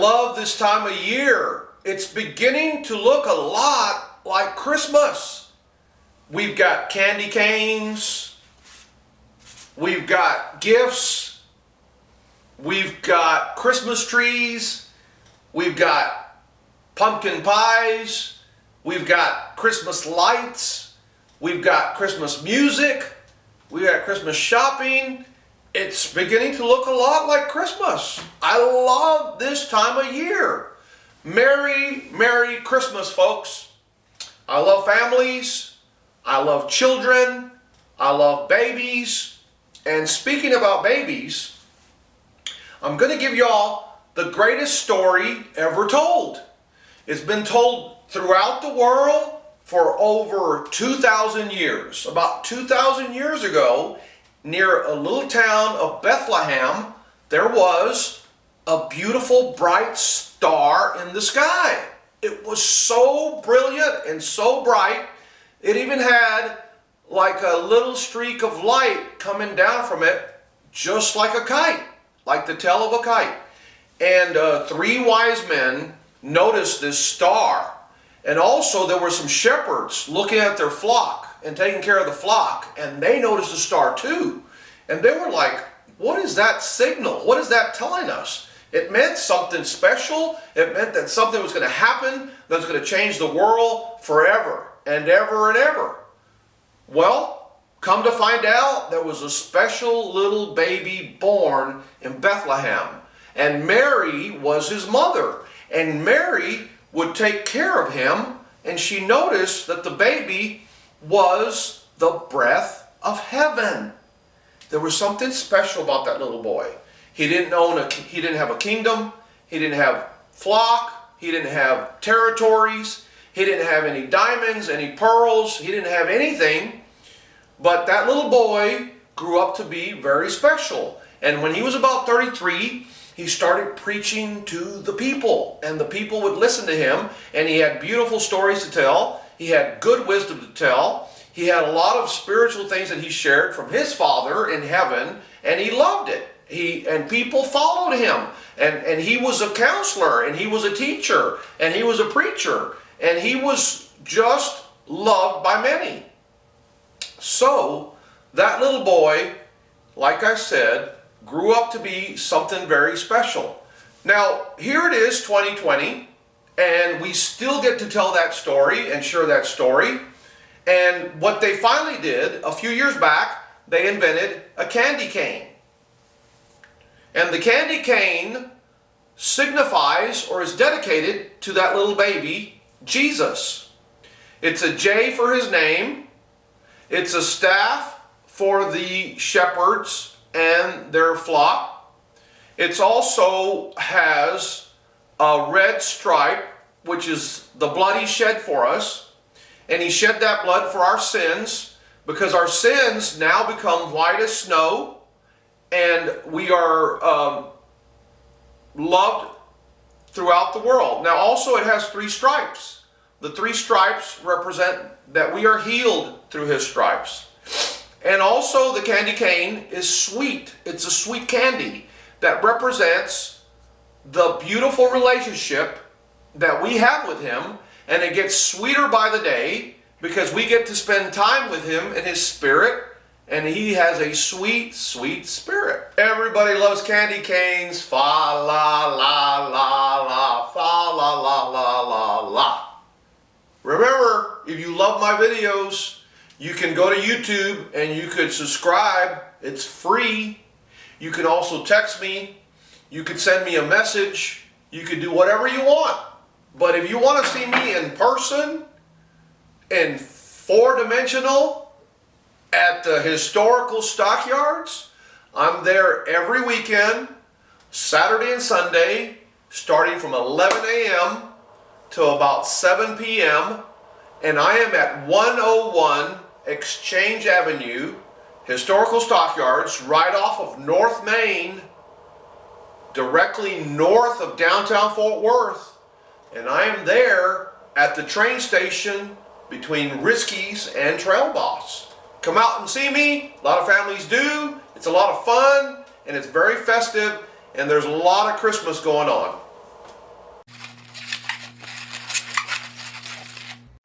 love this time of year. It's beginning to look a lot like Christmas. We've got candy canes, we've got gifts, we've got Christmas trees, we've got pumpkin pies, we've got Christmas lights, we've got Christmas music, we've got Christmas shopping. It's beginning to look a lot like Christmas. I love this time of year. Merry, Merry Christmas, folks. I love families. I love children. I love babies. And speaking about babies, I'm going to give y'all the greatest story ever told. It's been told throughout the world for over 2,000 years. About 2,000 years ago, near a little town of Bethlehem, there was a beautiful bright star in the sky. It was so brilliant and so bright, it even had like a little streak of light coming down from it, just like a kite, like the tail of a kite. And 3 wise men noticed this star. And also there were some shepherds looking at their flock and taking care of the flock, and they noticed the star too. And they were like, what is that signal? What is that telling us? It meant something special. It meant that something was going to happen that's going to change the world forever and ever and ever. Well, come to find out, there was a special little baby born in Bethlehem. And Mary was his mother. And Mary would take care of him, and she noticed that the baby was the breath of heaven. There was something special about that little boy. He didn't have a kingdom, he didn't have flock, he didn't have territories, he didn't have any diamonds, any pearls, he didn't have anything. But that little boy grew up to be very special. And when he was about 33, he started preaching to the people, and the people would listen to him, and he had beautiful stories to tell. He had good wisdom to tell. He had a lot of spiritual things that he shared from his Father in heaven, and he loved it. And people followed him, and he was a counselor, and he was a teacher, and he was a preacher, and he was just loved by many. So that little boy, like I said, grew up to be something very special. Now, here it is, 2020, and we still get to tell that story and share that story. And what they finally did, a few years back, they invented a candy cane. And the candy cane signifies or is dedicated to that little baby, Jesus. It's a J for his name. It's a staff for the shepherds and their flock. It also has a red stripe, which is the blood he shed for us. And he shed that blood for our sins, because our sins now become white as snow, and we are loved throughout the world. Now also it has 3 stripes. The 3 stripes represent that we are healed through his stripes. And also the candy cane is sweet. It's a sweet candy that represents the beautiful relationship that we have with him, and it gets sweeter by the day because we get to spend time with him in his spirit, and he has a sweet, sweet spirit. Everybody loves candy canes. Fa la la la la, fa la la la la la. Remember, if you love my videos, you can go to YouTube and you could subscribe. It's free. You can also text me. You could send me a message. You could do whatever you want. But if you want to see me in person, in 4-dimensional, at the historical stockyards, I'm there every weekend, Saturday and Sunday, starting from 11 a.m. to about 7 p.m. And I am at 101 Exchange Avenue, historical stockyards, right off of North Main, directly north of downtown Fort Worth. And I am there at the train station between Risky's and Trail Boss. Come out and see me. A lot of families do. It's a lot of fun, and it's very festive, and there's a lot of Christmas going on.